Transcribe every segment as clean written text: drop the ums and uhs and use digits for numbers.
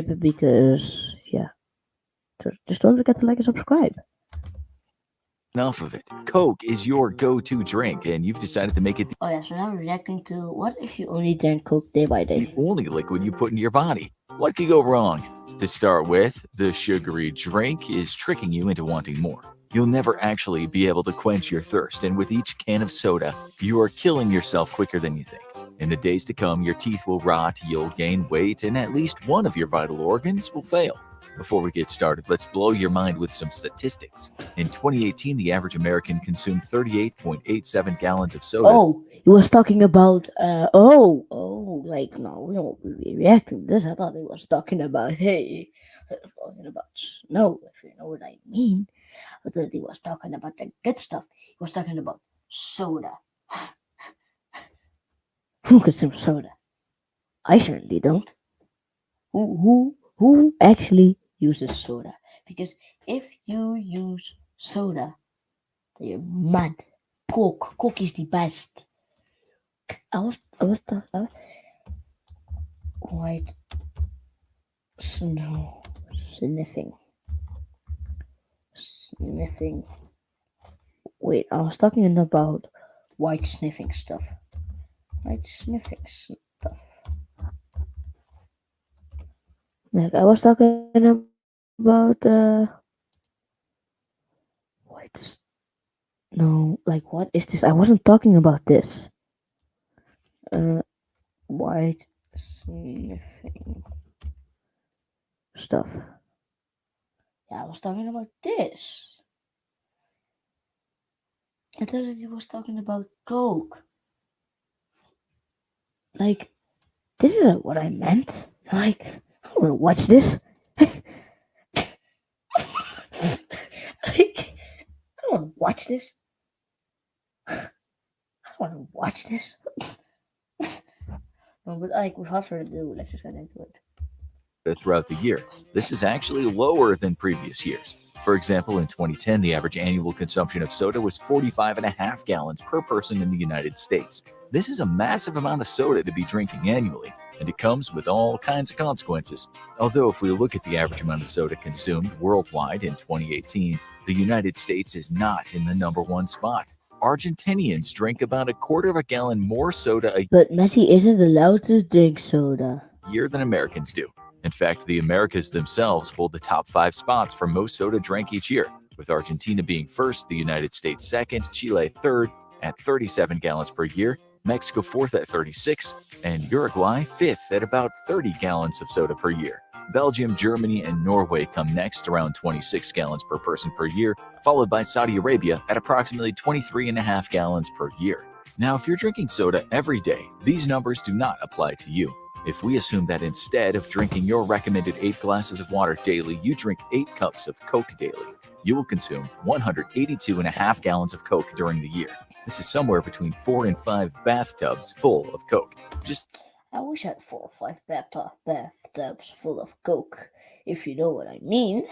because yeah, just don't forget to like and subscribe. Enough of it. Coke is your go-to drink, and you've decided to make it Oh yeah, so now we're reacting to what if you only drank Coke day by the day? only liquid you put into your body. What could go wrong? To start with, the sugary drink is tricking you into wanting more. You'll never actually be able to quench your thirst, and with each can of soda, you are killing yourself quicker than you think. In the days to come, your teeth will rot, you'll gain weight, and at least one of your vital organs will fail. Before we get started, let's blow your mind with some statistics. In 2018, the average American consumed 38.87 gallons of soda. Oh, he was talking about like no, we don't be reacting to this. I thought he was talking about talking about snow, if you know what I mean. I thought he was talking about the good stuff. He was talking about soda. Who consumes soda? I certainly don't. Who actually uses soda? Because if you use soda, then you're mad. Coke is the best. White snow sniffing. Wait, I was talking about white sniffing stuff. White sniffing stuff. Like I was talking about white. No, like what is this? I wasn't talking about this. White sniffing stuff. Yeah, I was talking about this. I thought that he was talking about Coke. Like, this isn't what I meant. Like, I don't want to watch this. Like, I don't want to watch this. I don't want to watch this. No, but like, without further ado, let's just get into it. Throughout the year. This is actually lower than previous years. For example, in 2010, the average annual consumption of soda was 45.5 gallons per person in the United States. This is a massive amount of soda to be drinking annually, and it comes with all kinds of consequences. Although if we look at the average amount of soda consumed worldwide in 2018, the United States is not in the #1 spot. Argentinians drink about a quarter of a gallon more soda a But Messi isn't allowed to drink soda. year than Americans do. In fact, the Americas themselves hold the top 5 spots for most soda drank each year, with Argentina being first, the United States second, Chile third at 37 gallons per year, Mexico fourth at 36, and Uruguay fifth at about 30 gallons of soda per year. Belgium, Germany, and Norway come next, around 26 gallons per person per year, followed by Saudi Arabia at approximately 23.5 gallons per year. Now, if you're drinking soda every day, these numbers do not apply to you. If we assume that instead of drinking your recommended 8 glasses of water daily, you drink 8 cups of Coke daily, you will consume 182.5 gallons of Coke during the year. This is somewhere between 4 and 5 bathtubs full of Coke. I wish I had 4 or 5 bathtubs full of Coke, if you know what I mean.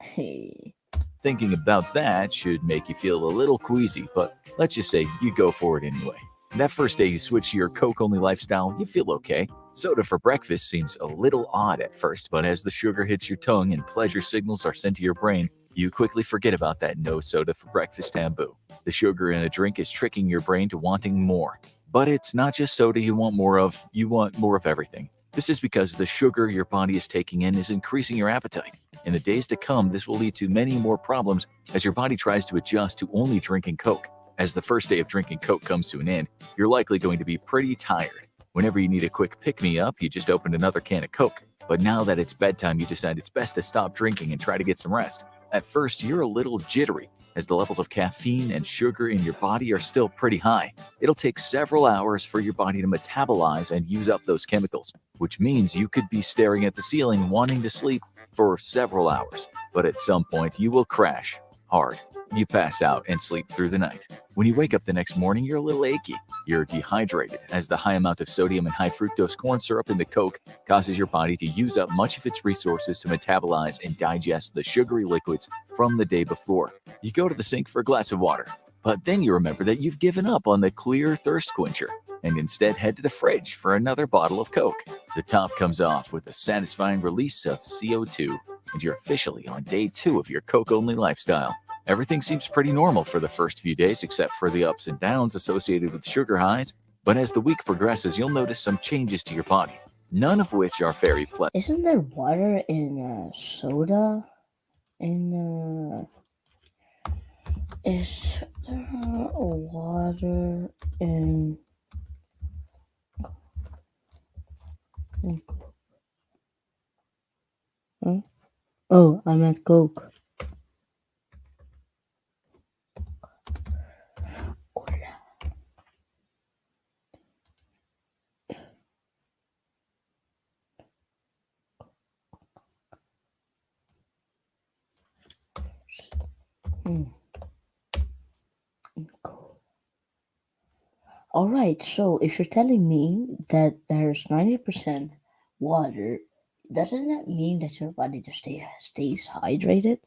Hey. Thinking about that should make you feel a little queasy, but let's just say you go for it anyway. That first day you switch to your Coke-only lifestyle, you feel okay. Soda for breakfast seems a little odd at first, but as the sugar hits your tongue and pleasure signals are sent to your brain, you quickly forget about that no soda for breakfast taboo. The sugar in a drink is tricking your brain to wanting more. But it's not just soda you want more of, you want more of everything. This is because the sugar your body is taking in is increasing your appetite. In the days to come, this will lead to many more problems as your body tries to adjust to only drinking Coke. As the first day of drinking Coke comes to an end, you're likely going to be pretty tired. Whenever you need a quick pick-me-up, you just open another can of Coke. But now that it's bedtime, you decide it's best to stop drinking and try to get some rest. At first, you're a little jittery, as the levels of caffeine and sugar in your body are still pretty high. It'll take several hours for your body to metabolize and use up those chemicals, which means you could be staring at the ceiling wanting to sleep for several hours. But at some point, you will crash hard. You pass out and sleep through the night. When you wake up the next morning, you're a little achy. You're dehydrated, as the high amount of sodium and high fructose corn syrup in the Coke causes your body to use up much of its resources to metabolize and digest the sugary liquids from the day before. You go to the sink for a glass of water, but then you remember that you've given up on the clear thirst quencher. and instead head to the fridge for another bottle of Coke. The top comes off with a satisfying release of CO2, and you're officially on day 2 of your Coke-only lifestyle. Everything seems pretty normal for the first few days except for the ups and downs associated with sugar highs, but as the week progresses, you'll notice some changes to your body, none of which are very pleasant. Isn't there water in soda? Is there water in? Huh? Oh, I meant Coke. All right, so if you're telling me that there's 90% water, doesn't that mean that your body just stays hydrated?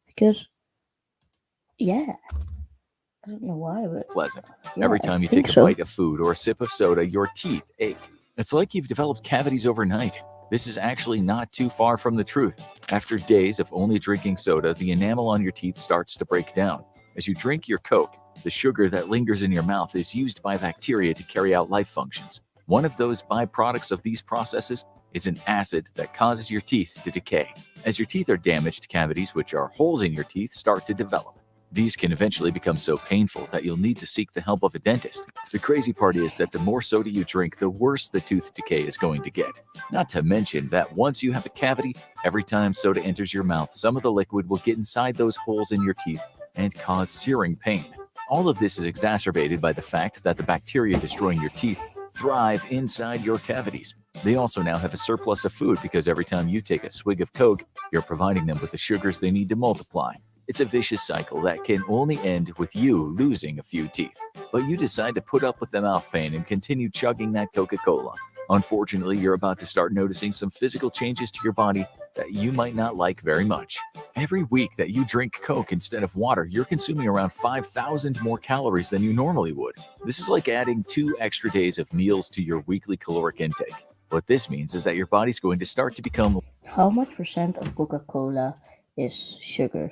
Because, yeah, I don't know why, but Pleasant. yeah, Every I time you think take a so. bite of food or a sip of soda, your teeth ache. It's like you've developed cavities overnight. This is actually not too far from the truth. After days of only drinking soda, the enamel on your teeth starts to break down. As you drink your Coke, the sugar that lingers in your mouth is used by bacteria to carry out life functions. One of those byproducts of these processes is an acid that causes your teeth to decay. As your teeth are damaged, cavities, which are holes in your teeth, start to develop. These can eventually become so painful that you'll need to seek the help of a dentist. The crazy part is that the more soda you drink, the worse the tooth decay is going to get. Not to mention that once you have a cavity, every time soda enters your mouth, some of the liquid will get inside those holes in your teeth and cause searing pain. All of this is exacerbated by the fact that the bacteria destroying your teeth thrive inside your cavities. They also now have a surplus of food because every time you take a swig of Coke, you're providing them with the sugars they need to multiply. It's a vicious cycle that can only end with you losing a few teeth. But you decide to put up with the mouth pain and continue chugging that Coca-Cola. Unfortunately, you're about to start noticing some physical changes to your body that you might not like very much. Every week that you drink Coke instead of water, you're consuming around 5,000 more calories than you normally would. This is like adding 2 extra days of meals to your weekly caloric intake. What this means is that your body's going to start to become... How much percent of Coca-Cola is sugar?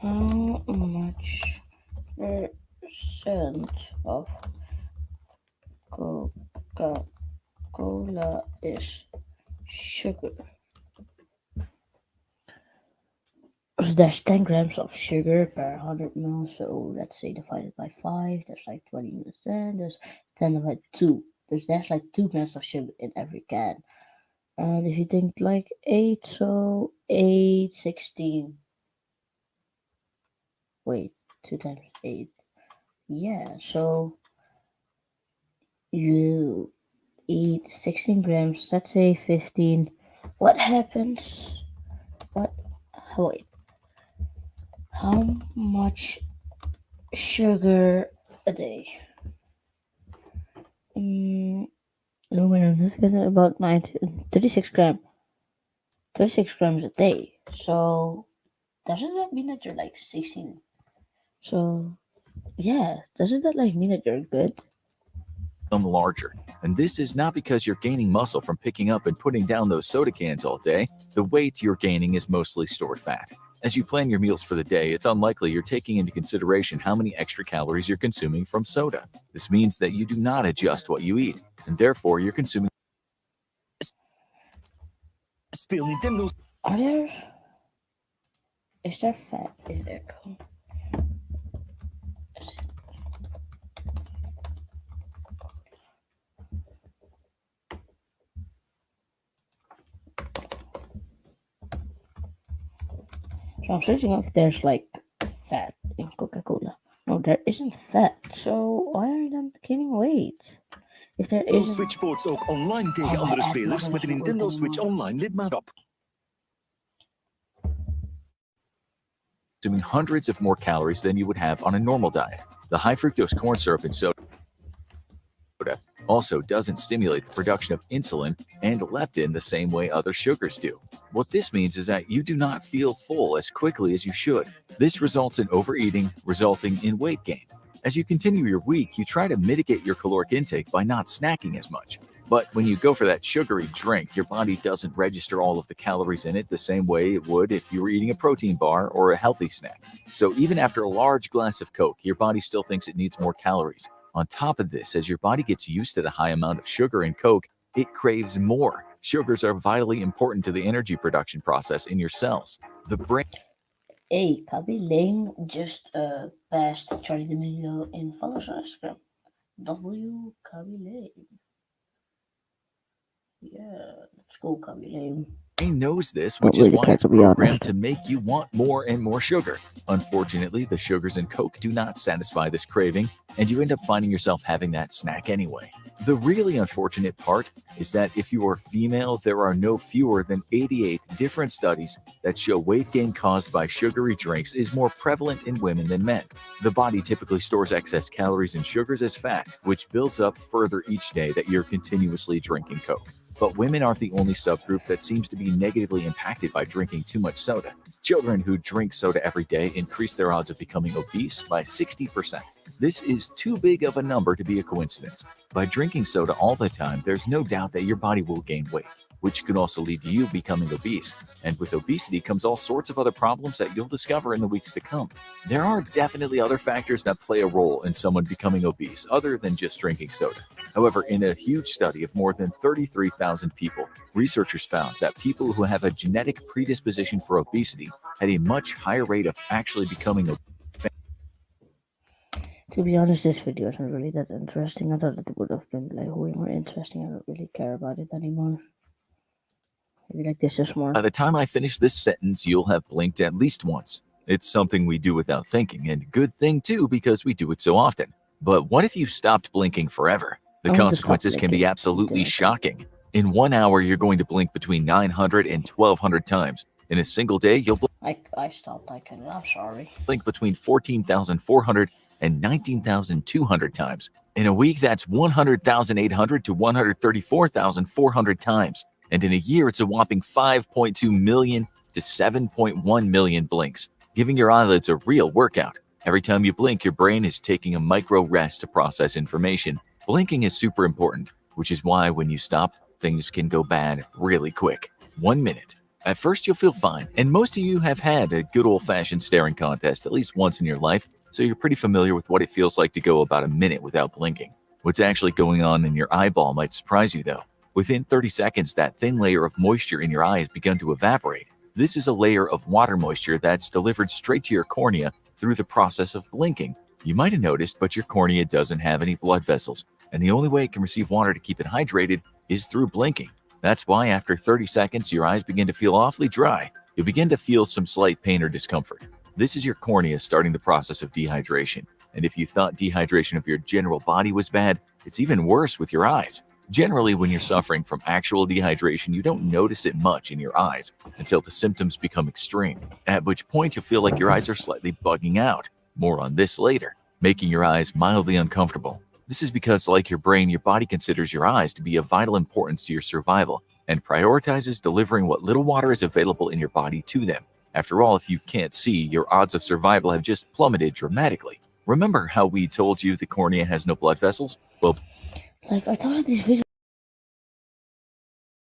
How much percent of Coca-Cola is sugar? So there's 10 grams of sugar per 100 ml, so let's say divided by 5, there's like 20 minutes then, there's 10 divided by 2. There's like 2 grams of sugar in every can. And if you think like 8, so 8, 16. Wait, 2 times 8. Yeah, so you eat 16 grams, let's say 15. What happens? Wait. How much sugar a day? Aluminum is about 36 grams. 36 grams a day. So doesn't that mean that you're like 16? So yeah, doesn't that like mean that you're good? larger. And this is not because you're gaining muscle from picking up and putting down those soda cans all day. The weight you're gaining is mostly stored fat. As you plan your meals for the day, it's unlikely you're taking into consideration how many extra calories you're consuming from soda. This means that you do not adjust what you eat, and therefore you're consuming... Is there fat in there? So I'm searching if there's like fat in Coca-Cola. No, there isn't fat. So why are you gaining weight? If there isn't... Switch sports ook online tegen andere spelers met de Nintendo Switch Online lidmaatschap. Consuming hundreds of more calories than you would have on a normal diet. The high fructose corn syrup in soda also doesn't stimulate the production of insulin and leptin the same way other sugars do. What this means is that you do not feel full as quickly as you should. This results in overeating, resulting in weight gain. As you continue your week, you try to mitigate your caloric intake by not snacking as much. But when you go for that sugary drink, your body doesn't register all of the calories in it the same way it would if you were eating a protein bar or a healthy snack. So even after a large glass of Coke, your body still thinks it needs more calories. On top of this, as your body gets used to the high amount of sugar in Coke, it craves more. Sugars are vitally important to the energy production process in your cells. The brain Hey, Kaby Lane just passed Charlie D'Amelio in followers on Instagram. W Kaby Lane. Yeah, let's go, Kaby Lane. knows this, Don't which is really why care, it's to be programmed honest. to make you want more and more sugar. Unfortunately, the sugars in Coke do not satisfy this craving, and you end up finding yourself having that snack anyway. The really unfortunate part is that if you are female, there are no fewer than 88 different studies that show weight gain caused by sugary drinks is more prevalent in women than men. The body typically stores excess calories and sugars as fat, which builds up further each day that you're continuously drinking Coke. But women aren't the only subgroup that seems to be negatively impacted by drinking too much soda. Children who drink soda every day increase their odds of becoming obese by 60%. This is too big of a number to be a coincidence. By drinking soda all the time, there's no doubt that your body will gain weight, which could also lead to you becoming obese. And with obesity comes all sorts of other problems that you'll discover in the weeks to come. There are definitely other factors that play a role in someone becoming obese other than just drinking soda. However, in a huge study of more than 33,000 people, researchers found that people who have a genetic predisposition for obesity had a much higher rate of actually becoming obese. To be honest, this video isn't really that interesting. I thought it would have been like way more interesting. I don't really care about it anymore. Maybe like this is more. By the time I finish this sentence, you'll have blinked at least once. It's something we do without thinking, and good thing too because we do it so often. But what if you stopped blinking forever? The I want to stop consequences can be blinking. absolutely Yeah. shocking. In 1 hour, you're going to blink between 900 and 1,200 times. In a single day, you'll I stopped. I'm sorry. blink between 14,400 and 19,200 times. In a week, that's 100,800 to 134,400 times. And in a year, it's a whopping 5.2 million to 7.1 million blinks, giving your eyelids a real workout. Every time you blink, your brain is taking a micro rest to process information. Blinking is super important, which is why when you stop, things can go bad really quick. 1 minute. At first, you'll feel fine, and most of you have had a good old-fashioned staring contest at least once in your life, so you're pretty familiar with what it feels like to go about a minute without blinking. What's actually going on in your eyeball might surprise you, though. Within 30 seconds, that thin layer of moisture in your eye has begun to evaporate. This is a layer of water moisture that's delivered straight to your cornea through the process of blinking. You might have noticed, but your cornea doesn't have any blood vessels, and the only way it can receive water to keep it hydrated is through blinking. That's why after 30 seconds, your eyes begin to feel awfully dry. You'll begin to feel some slight pain or discomfort. This is your cornea starting the process of dehydration. And if you thought dehydration of your general body was bad, it's even worse with your eyes. Generally, when you're suffering from actual dehydration, you don't notice it much in your eyes until the symptoms become extreme, at which point you'll feel like your eyes are slightly bugging out. More on this later. Making your eyes mildly uncomfortable. This is because, like your brain, your body considers your eyes to be of vital importance to your survival and prioritizes delivering what little water is available in your body to them. After all, if you can't see, your odds of survival have just plummeted dramatically. Remember how we told you the cornea has no blood vessels? Well, Like I thought these videos.